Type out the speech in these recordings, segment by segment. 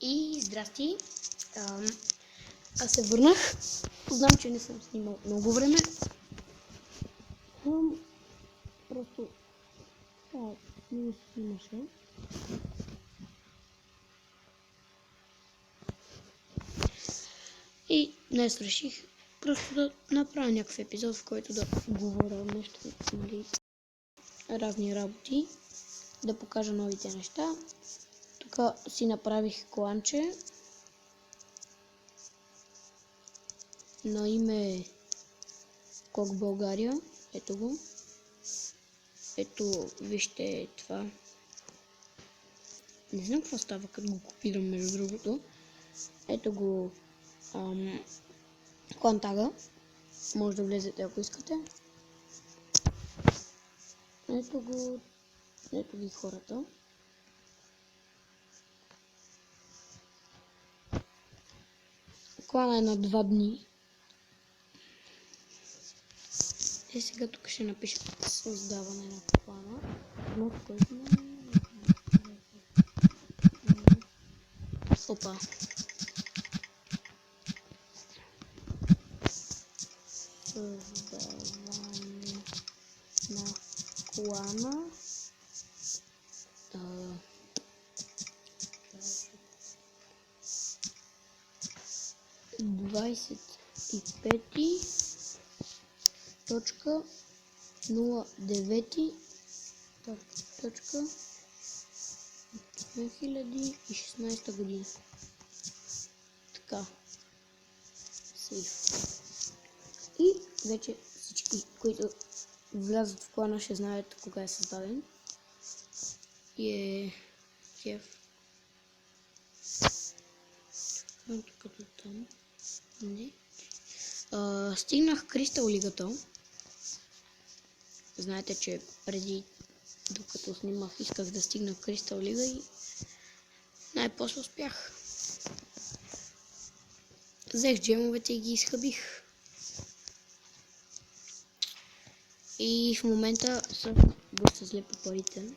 И здрасти! Аз се върнах. Знам, че не съм снимал много време. Просто не се снимаше. И днес реших просто да направя някакъв епизод, в който да говоря нещо, нали, разни работи, да покажа новите неща. Тук си направих кланче на име Кок България. Ето го. Ето, вижте това. Не знам какво става, като го копирам, между другото. Ето го клан тага. Може да влезете, ако искате. Ето го. Ето ги хората. Клана е на 2 дни. И сега тук ще напиша създаване на клана. Опа. Създаване на клана. 25.09.2016 година. Така. Сейф. И вече всички, които влязат в клана, ще знаят кога е създаден. И е кеф. Като там. Не. Стигнах Кристал лигата. Знаете, че преди, докато снимах, исках да стигна Кристал лига и най-после успях. Взех джемовете и ги изхъбих. И в момента съм доста зле по парите.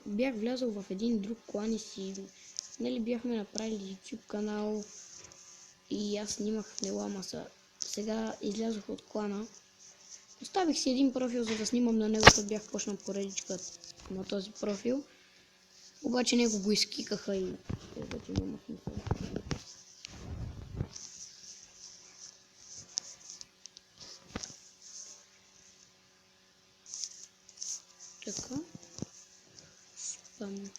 Бях влязъл в един друг клан и си, нали, бяхме направили YouTube канал и аз снимах в него, ама сега излязох от клана. Оставих си един профил, за да снимам на него, защото бях почнал поредичка на този профил. Обаче него го изкикаха и вече няма смисъл. Така. Спам.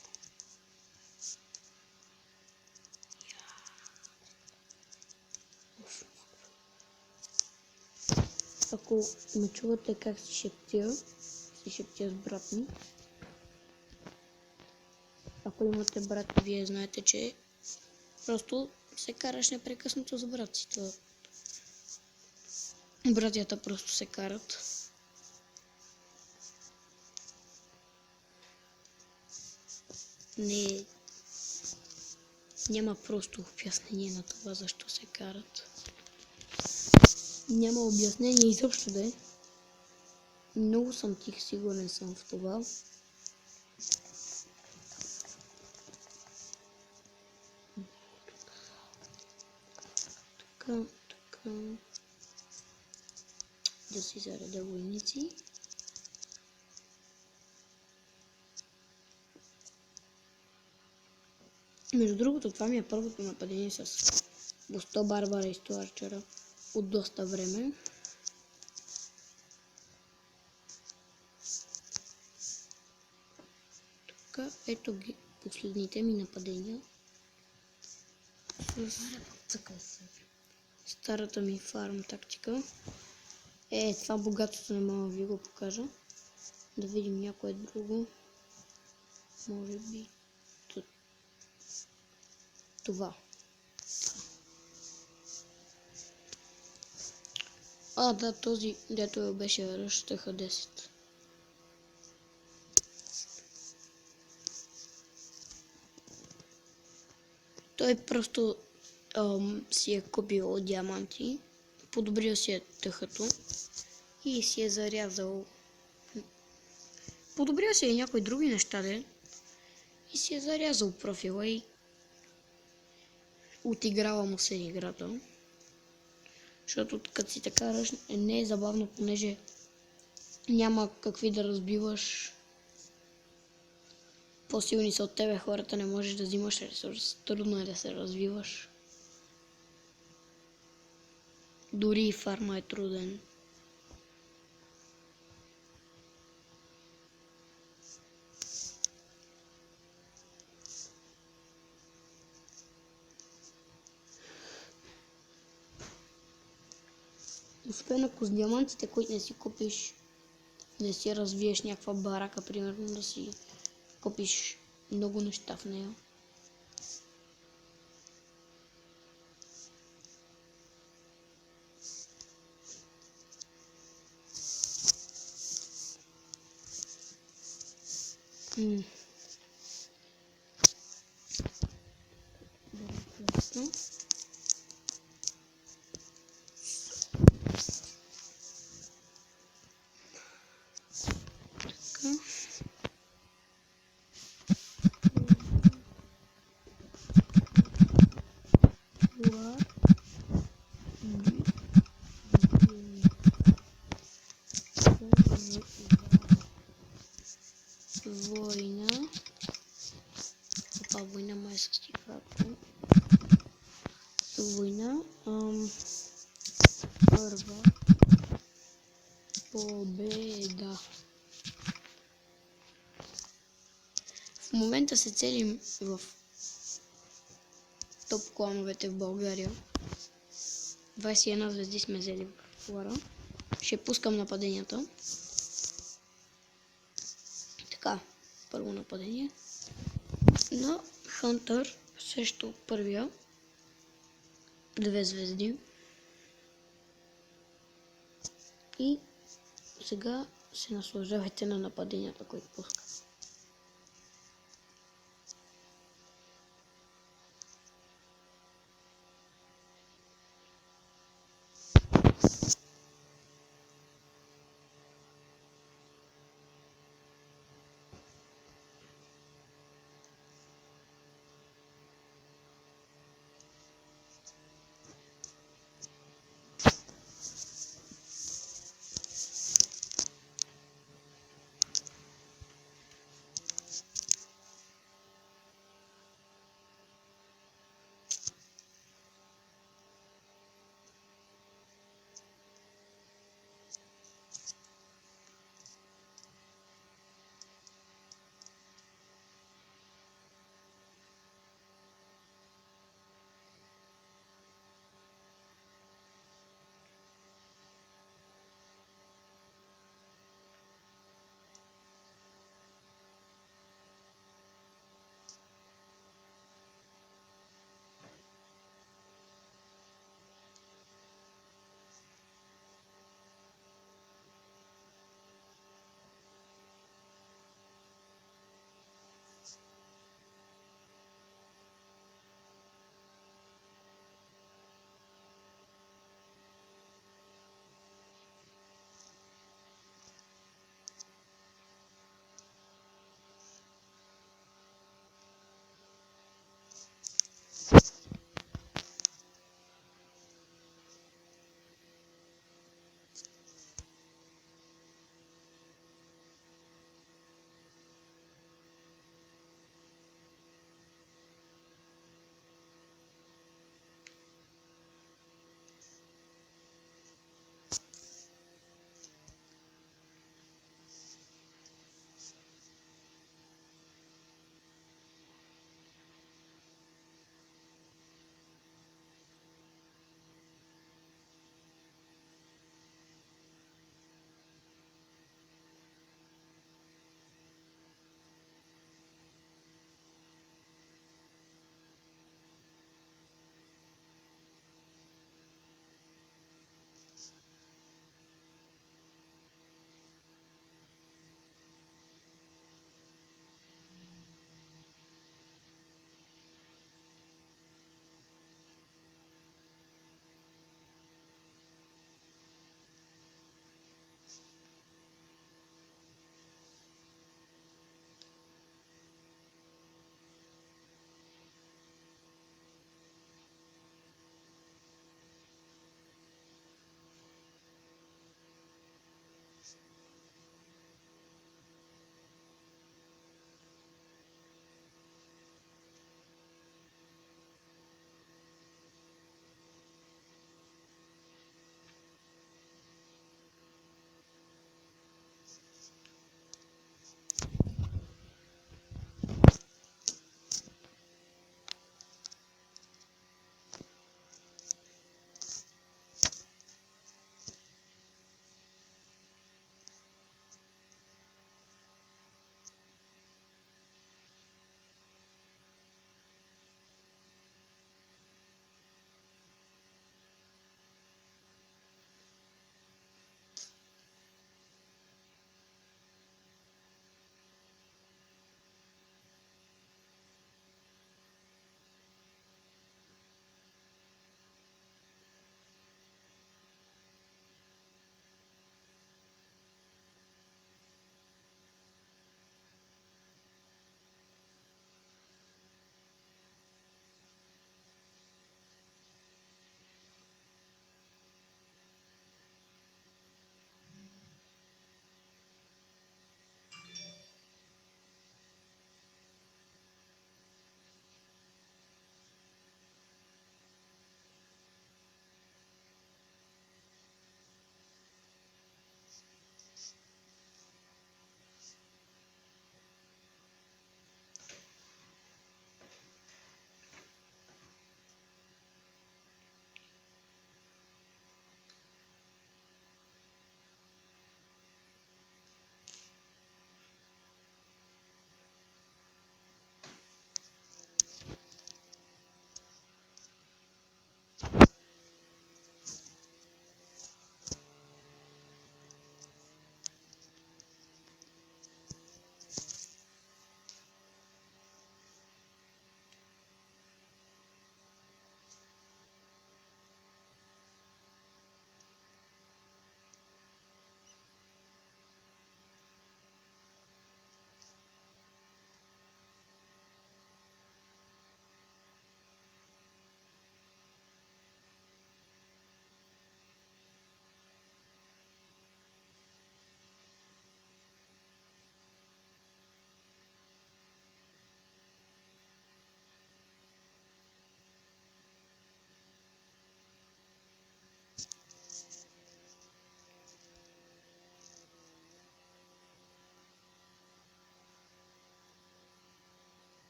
Ако ме чувате как си шептя с брат ми. Ако имате брат, вие знаете, че просто се караш непрекъснато с брат си. Братята просто се карат. Няма просто обяснение на това, защо се карат. Няма обяснение изобщо да е. Много съм тих, сигурен съм в това. Така. Да си заредя войници. Между другото, това ми е първото нападение с 100 барбара и 100 арчера от доста време. Така, ето ги последните ми нападения. С старата ми фарм тактика. Това богатството не мога да ви го покажа. Да видим някое друго. Може би това. Да, този дето беше ръщаха 10. Той просто си е купил диаманти, подобрил си е тъхато и си е зарязал подобря си и някои други неща, де. И си е зарязал профила и отиграва му се играта. Защото като си така караш, не е забавно, понеже няма какви да разбиваш. По-силни са от тебе хората, не можеш да взимаш ресурс. Трудно е да се развиваш. Дори и фарма е труден. Освен ако с диамантите, които не си купиш, не си развиеш някаква барака, примерно да си купиш много неща в нея. Война. Опа, война май с тихата. Война. Първа победа. В момента се целим в топ клановете в България. 21 звезди сме взели в флора. Ще пускам нападенията. Така, първо нападение. На Хантър също първия. 2 звезди. И сега се наслаждавайте на нападенията, които пускам.